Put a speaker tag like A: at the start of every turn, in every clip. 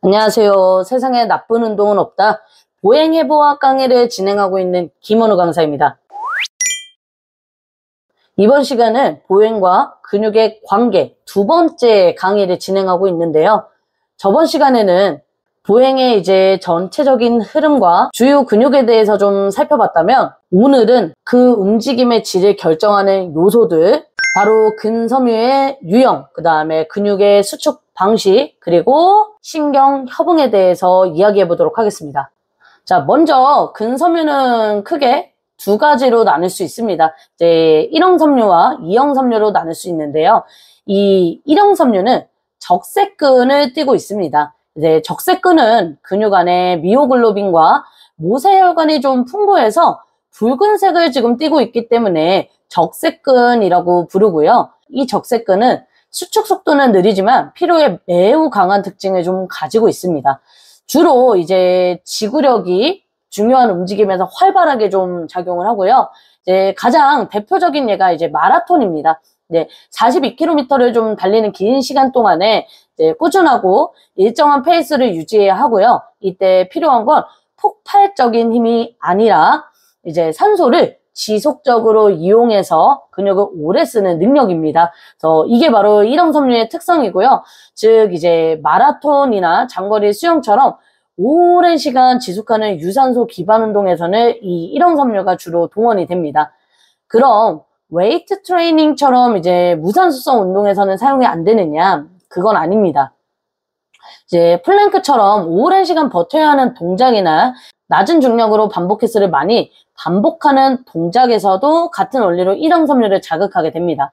A: 안녕하세요. 세상에 나쁜 운동은 없다. 보행해보학 강의를 진행하고 있는 김원우 강사입니다. 이번 시간은 보행과 근육의 관계 두 번째 강의를 진행하고 있는데요. 저번 시간에는 보행의 전체적인 흐름과 주요 근육에 대해서 좀 살펴봤다면, 오늘은 그 움직임의 질을 결정하는 요소들, 바로 근섬유의 유형, 그 다음에 근육의 수축 방식, 그리고 신경 협응에 대해서 이야기해 보도록 하겠습니다. 자, 먼저 근섬유는 크게 두 가지로 나눌 수 있습니다. 일형섬유와 이형섬유로 나눌 수 있는데요. 이 일형섬유는 적색근을 띠고 있습니다. 적색근은 근육 안에 미오글로빈과 모세혈관이 좀 풍부해서 붉은색을 지금 띠고 있기 때문에 적색근이라고 부르고요. 이 적색근은 수축 속도는 느리지만 피로에 매우 강한 특징을 좀 가지고 있습니다. 주로 지구력이 중요한 움직임에서 활발하게 좀 작용을 하고요. 가장 대표적인 예가 마라톤입니다. 42km를 좀 달리는 긴 시간 동안에 꾸준하고 일정한 페이스를 유지해야 하고요. 이때 필요한 건 폭발적인 힘이 아니라 산소를 지속적으로 이용해서 근육을 오래 쓰는 능력입니다. 그래서 이게 바로 일형섬유의 특성이고요. 즉 마라톤이나 장거리 수영처럼 오랜 시간 지속하는 유산소 기반 운동에서는 이 일형섬유가 주로 동원이 됩니다. 그럼 웨이트 트레이닝처럼 무산소성 운동에서는 사용이 안 되느냐? 그건 아닙니다. 플랭크처럼 오랜 시간 버텨야 하는 동작이나 낮은 중량으로 반복 횟수를 많이 반복하는 동작에서도 같은 원리로 일형섬유를 자극하게 됩니다.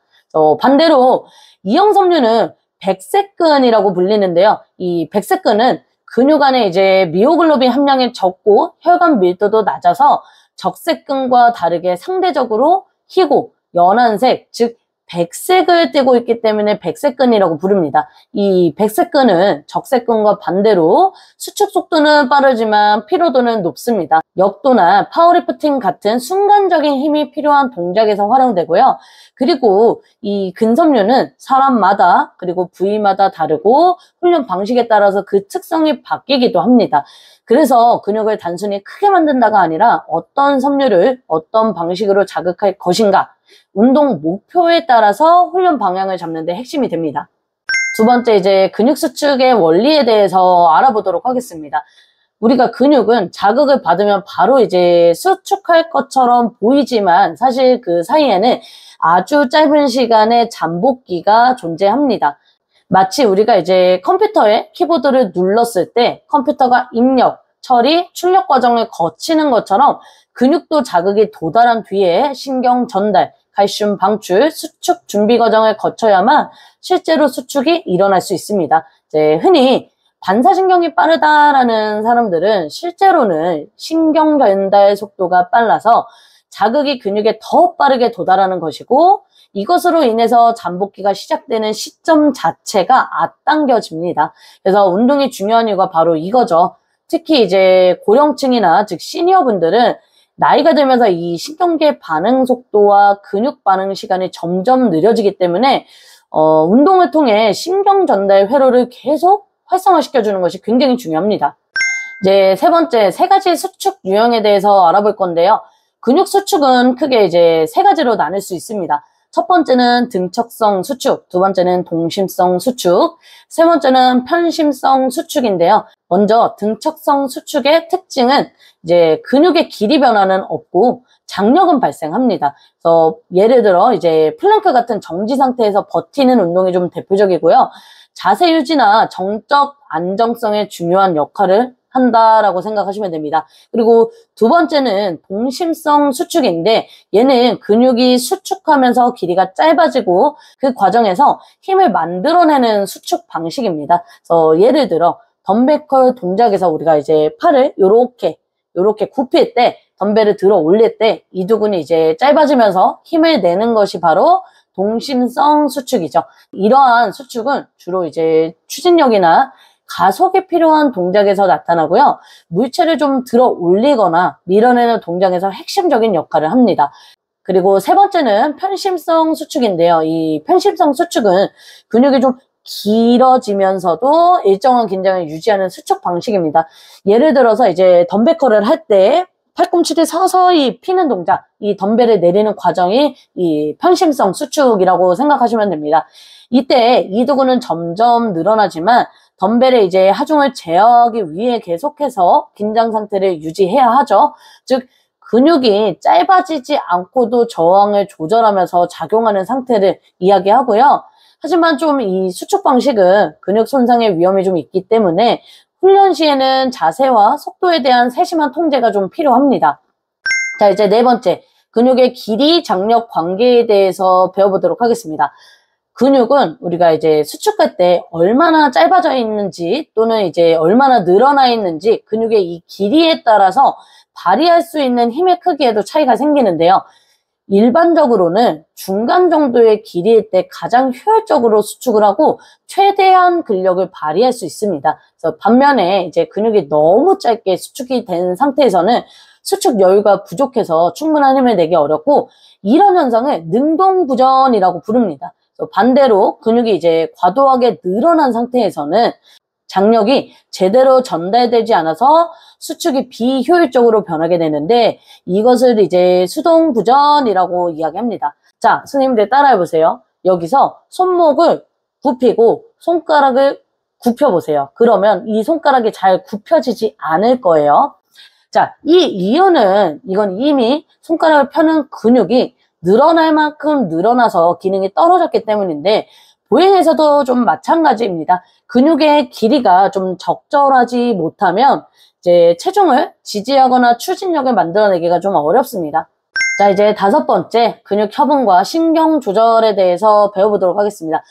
A: 반대로 이형섬유는 백색근이라고 불리는데요. 이 백색근은 근육 안에 미오글로빈 함량이 적고 혈관 밀도도 낮아서 적색근과 다르게 상대적으로 희고 연한색, 즉 백색을 띠고 있기 때문에 백색근이라고 부릅니다. 이 백색근은 적색근과 반대로 수축 속도는 빠르지만 피로도는 높습니다. 역도나 파워리프팅 같은 순간적인 힘이 필요한 동작에서 활용되고요. 그리고 이 근섬유는 사람마다 그리고 부위마다 다르고 훈련 방식에 따라서 그 특성이 바뀌기도 합니다. 그래서 근육을 단순히 크게 만든다가 아니라 어떤 섬유를 어떤 방식으로 자극할 것인가, 운동 목표에 따라서 훈련 방향을 잡는 데 핵심이 됩니다. 두 번째 근육 수축의 원리에 대해서 알아보도록 하겠습니다. 우리가 근육은 자극을 받으면 바로 수축할 것처럼 보이지만 사실 그 사이에는 아주 짧은 시간의 잠복기가 존재합니다. 마치 우리가 컴퓨터에 키보드를 눌렀을 때 컴퓨터가 입력, 처리, 출력 과정을 거치는 것처럼 근육도 자극이 도달한 뒤에 신경 전달, 칼슘 방출, 수축 준비 과정을 거쳐야만 실제로 수축이 일어날 수 있습니다. 흔히 반사신경이 빠르다라는 사람들은 실제로는 신경 전달 속도가 빨라서 자극이 근육에 더 빠르게 도달하는 것이고, 이것으로 인해서 잠복기가 시작되는 시점 자체가 앞당겨집니다. 그래서 운동이 중요한 이유가 바로 이거죠. 특히 고령층이나 즉 시니어분들은 나이가 들면서 이 신경계 반응 속도와 근육 반응 시간이 점점 느려지기 때문에 운동을 통해 신경 전달 회로를 계속 활성화시켜주는 것이 굉장히 중요합니다. 세 번째, 세 가지 수축 유형에 대해서 알아볼 건데요. 근육 수축은 크게 세 가지로 나눌 수 있습니다. 첫 번째는 등척성 수축, 두 번째는 동심성 수축, 세 번째는 편심성 수축인데요. 먼저 등척성 수축의 특징은 근육의 길이 변화는 없고 장력은 발생합니다. 그래서 예를 들어 플랭크 같은 정지 상태에서 버티는 운동이 좀 대표적이고요. 자세 유지나 정적 안정성에 중요한 역할을 한다라고 생각하시면 됩니다. 그리고 두 번째는 동심성 수축인데, 얘는 근육이 수축하면서 길이가 짧아지고 그 과정에서 힘을 만들어내는 수축 방식입니다. 그래서 예를 들어 덤벨 컬 동작에서 우리가 팔을 요렇게 굽힐 때, 덤벨을 들어 올릴 때 이 부분이 짧아지면서 힘을 내는 것이 바로 동심성 수축이죠. 이러한 수축은 주로 추진력이나 가속이 필요한 동작에서 나타나고요. 물체를 좀 들어 올리거나 밀어내는 동작에서 핵심적인 역할을 합니다. 그리고 세 번째는 편심성 수축인데요. 이 편심성 수축은 근육이 좀 길어지면서도 일정한 긴장을 유지하는 수축 방식입니다. 예를 들어서 이제 덤벨 컬을 할 때 팔꿈치를 서서히 피는 동작, 이 덤벨을 내리는 과정이 이 편심성 수축이라고 생각하시면 됩니다. 이때 이두근은 점점 늘어나지만 덤벨의 이제 하중을 제어하기 위해 계속해서 긴장 상태를 유지해야 하죠. 즉 근육이 짧아지지 않고도 저항을 조절하면서 작용하는 상태를 이야기하고요. 하지만 좀 이 수축 방식은 근육 손상의 위험이 좀 있기 때문에 훈련 시에는 자세와 속도에 대한 세심한 통제가 좀 필요합니다. 자, 이제 네 번째, 근육의 길이, 장력 관계에 대해서 배워보도록 하겠습니다. 근육은 우리가 이제 수축할 때 얼마나 짧아져 있는지 또는 이제 얼마나 늘어나 있는지 근육의 이 길이에 따라서 발휘할 수 있는 힘의 크기에도 차이가 생기는데요. 일반적으로는 중간 정도의 길이일 때 가장 효율적으로 수축을 하고 최대한 근력을 발휘할 수 있습니다. 그래서 반면에 이제 근육이 너무 짧게 수축이 된 상태에서는 수축 여유가 부족해서 충분한 힘을 내기 어렵고 이런 현상을 능동부전이라고 부릅니다. 그래서 반대로 근육이 이제 과도하게 늘어난 상태에서는 장력이 제대로 전달되지 않아서 수축이 비효율적으로 변하게 되는데 이것을 이제 수동부전이라고 이야기합니다. 자, 선생님들 따라해보세요. 여기서 손목을 굽히고 손가락을 굽혀보세요. 그러면 이 손가락이 잘 굽혀지지 않을 거예요. 자, 이 이유는 이건 이미 손가락을 펴는 근육이 늘어날 만큼 늘어나서 기능이 떨어졌기 때문인데 보행에서도 좀 마찬가지입니다. 근육의 길이가 좀 적절하지 못하면 이제 체중을 지지하거나 추진력을 만들어내기가 좀 어렵습니다. 자, 이제 다섯 번째, 근육 협응과 신경 조절에 대해서 배워보도록 하겠습니다.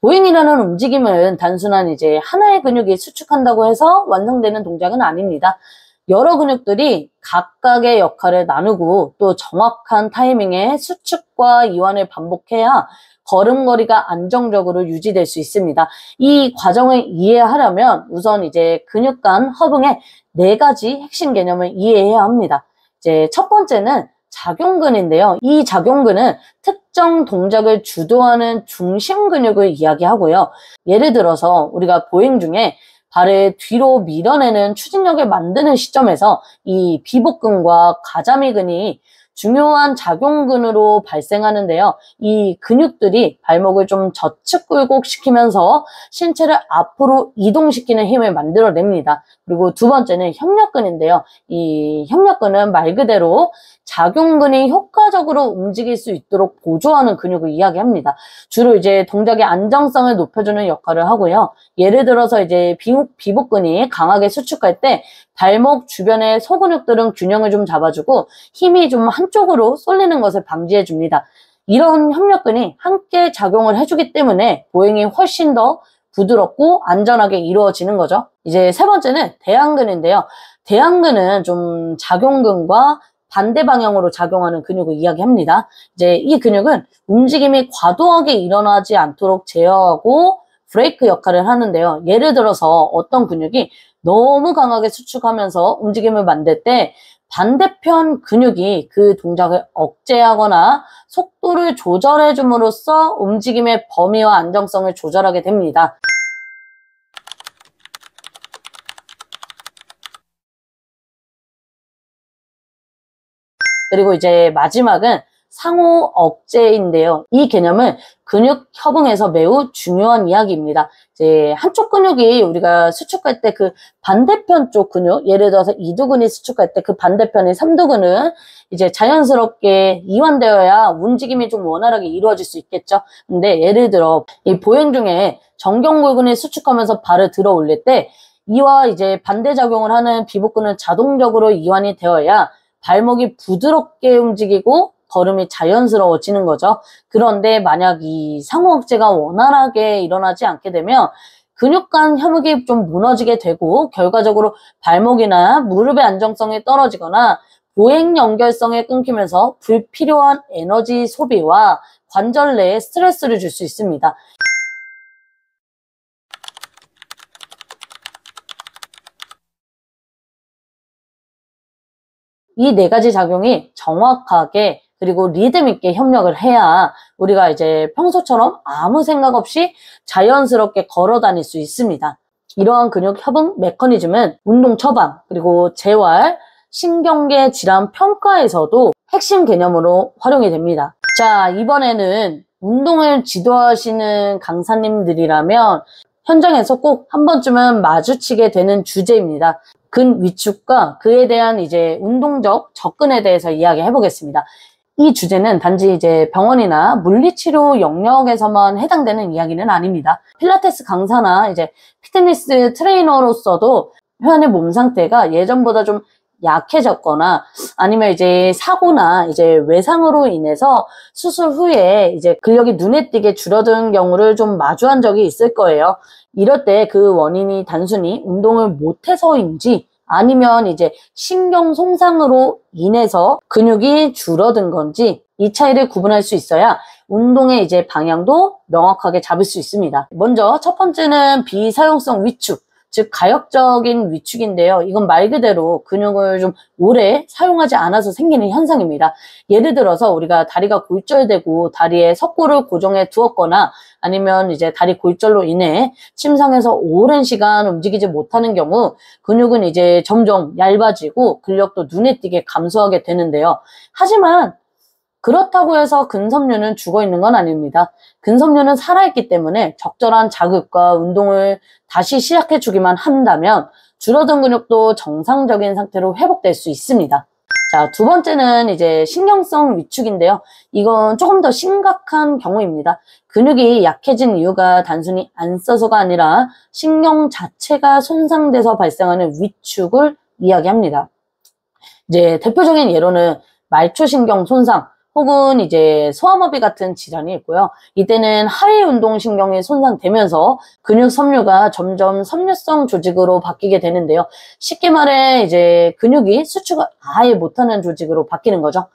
A: 보행이라는 움직임은 단순한 이제 하나의 근육이 수축한다고 해서 완성되는 동작은 아닙니다. 여러 근육들이 각각의 역할을 나누고 또 정확한 타이밍에 수축과 이완을 반복해야 걸음걸이가 안정적으로 유지될 수 있습니다. 이 과정을 이해하려면 우선 이제 근육 간 허붕의 네 가지 핵심 개념을 이해해야 합니다. 이제 첫 번째는 작용근인데요. 이 작용근은 특정 동작을 주도하는 중심 근육을 이야기하고요. 예를 들어서 우리가 보행 중에 발을 뒤로 밀어내는 추진력을 만드는 시점에서 이 비복근과 가자미근이 중요한 작용근으로 발생하는데요. 이 근육들이 발목을 좀 저측 굴곡시키면서 신체를 앞으로 이동시키는 힘을 만들어냅니다. 그리고 두 번째는 협력근인데요. 이 협력근은 말 그대로 작용근이 효과적으로 움직일 수 있도록 보조하는 근육을 이야기합니다. 주로 이제 동작의 안정성을 높여주는 역할을 하고요. 예를 들어서 이제 비복근이 강하게 수축할 때 발목 주변의 소근육들은 균형을 좀 잡아주고 힘이 좀 한쪽으로 쏠리는 것을 방지해 줍니다. 이런 협력근이 함께 작용을 해주기 때문에 보행이 훨씬 더 부드럽고 안전하게 이루어지는 거죠. 이제 세 번째는 대안근인데요. 대안근은 좀 작용근과 반대 방향으로 작용하는 근육을 이야기합니다. 이제 이 근육은 움직임이 과도하게 일어나지 않도록 제어하고 브레이크 역할을 하는데요. 예를 들어서 어떤 근육이 너무 강하게 수축하면서 움직임을 만들 때 반대편 근육이 그 동작을 억제하거나 속도를 조절해 줌으로써 움직임의 범위와 안정성을 조절하게 됩니다. 그리고 이제 마지막은 상호 억제인데요. 이 개념은 근육 협응에서 매우 중요한 이야기입니다. 이제 한쪽 근육이 우리가 수축할 때 그 반대편 쪽 근육, 예를 들어서 이두근이 수축할 때 그 반대편의 삼두근은 이제 자연스럽게 이완되어야 움직임이 좀 원활하게 이루어질 수 있겠죠. 근데 예를 들어 이 보행 중에 정경골근이 수축하면서 발을 들어 올릴 때 이와 이제 반대작용을 하는 비복근은 자동적으로 이완이 되어야 발목이 부드럽게 움직이고 걸음이 자연스러워지는 거죠. 그런데 만약 이 상호 억제가 원활하게 일어나지 않게 되면 근육 간 협력이 좀 무너지게 되고 결과적으로 발목이나 무릎의 안정성이 떨어지거나 보행 연결성이 끊기면서 불필요한 에너지 소비와 관절 내에 스트레스를 줄 수 있습니다. 이 네 가지 작용이 정확하게 그리고 리듬 있게 협력을 해야 우리가 이제 평소처럼 아무 생각 없이 자연스럽게 걸어 다닐 수 있습니다. 이러한 근육 협응 메커니즘은 운동 처방, 그리고 재활, 신경계 질환 평가에서도 핵심 개념으로 활용이 됩니다. 자, 이번에는 운동을 지도하시는 강사님들이라면 현장에서 꼭 한 번쯤은 마주치게 되는 주제입니다. 근 위축과 그에 대한 이제 운동적 접근에 대해서 이야기해 보겠습니다. 이 주제는 단지 이제 병원이나 물리치료 영역에서만 해당되는 이야기는 아닙니다. 필라테스 강사나 이제 피트니스 트레이너로서도 회원의 몸 상태가 예전보다 좀 약해졌거나 아니면 이제 사고나 이제 외상으로 인해서 수술 후에 이제 근력이 눈에 띄게 줄어든 경우를 좀 마주한 적이 있을 거예요. 이럴 때 그 원인이 단순히 운동을 못해서인지 아니면 이제 신경 손상으로 인해서 근육이 줄어든 건지 이 차이를 구분할 수 있어야 운동의 이제 방향도 명확하게 잡을 수 있습니다. 먼저 첫 번째는 비사용성 위축, 즉 가역적인 위축인데요. 이건 말 그대로 근육을 좀 오래 사용하지 않아서 생기는 현상입니다. 예를 들어서 우리가 다리가 골절되고 다리에 석고를 고정해 두었거나 아니면 이제 다리 골절로 인해 침상에서 오랜 시간 움직이지 못하는 경우 근육은 이제 점점 얇아지고 근력도 눈에 띄게 감소하게 되는데요. 하지만 그렇다고 해서 근섬유는 죽어 있는 건 아닙니다. 근섬유는 살아있기 때문에 적절한 자극과 운동을 다시 시작해주기만 한다면 줄어든 근육도 정상적인 상태로 회복될 수 있습니다. 자, 두 번째는 이제 신경성 위축인데요. 이건 조금 더 심각한 경우입니다. 근육이 약해진 이유가 단순히 안 써서가 아니라 신경 자체가 손상돼서 발생하는 위축을 이야기합니다. 이제 대표적인 예로는 말초신경 손상, 혹은 이제 소아마비 같은 질환이 있고요. 이때는 하위 운동신경이 손상되면서 근육 섬유가 점점 섬유성 조직으로 바뀌게 되는데요. 쉽게 말해 이제 근육이 수축을 아예 못하는 조직으로 바뀌는 거죠.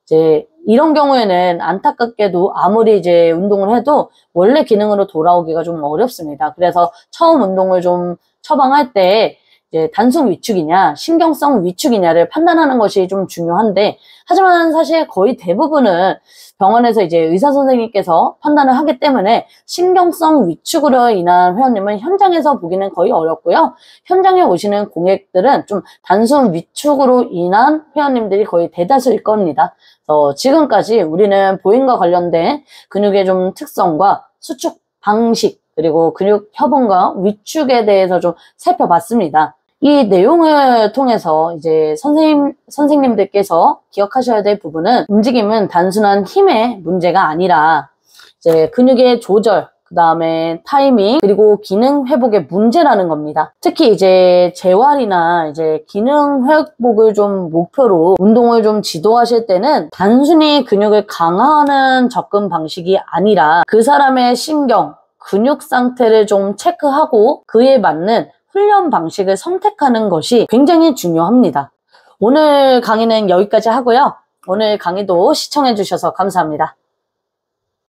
A: 이제 이런 경우에는 안타깝게도 아무리 이제 운동을 해도 원래 기능으로 돌아오기가 좀 어렵습니다. 그래서 처음 운동을 좀 처방할 때 이제 단순 위축이냐 신경성 위축이냐를 판단하는 것이 좀 중요한데, 하지만 사실 거의 대부분은 병원에서 이제 의사 선생님께서 판단을 하기 때문에 신경성 위축으로 인한 회원님은 현장에서 보기는 거의 어렵고요. 현장에 오시는 고객들은 좀 단순 위축으로 인한 회원님들이 거의 대다수일 겁니다. 지금까지 우리는 보행과 관련된 근육의 좀 특성과 수축 방식, 그리고 근육 협응과 위축에 대해서 좀 살펴봤습니다. 이 내용을 통해서 이제 선생님들께서 기억하셔야 될 부분은 움직임은 단순한 힘의 문제가 아니라 이제 근육의 조절, 그 다음에 타이밍, 그리고 기능 회복의 문제라는 겁니다. 특히 이제 재활이나 이제 기능 회복을 좀 목표로 운동을 좀 지도하실 때는 단순히 근육을 강화하는 접근 방식이 아니라 그 사람의 신경, 근육 상태를 좀 체크하고 그에 맞는 훈련 방식을 선택하는 것이 굉장히 중요합니다. 오늘 강의는 여기까지 하고요. 오늘 강의도 시청해 주셔서 감사합니다.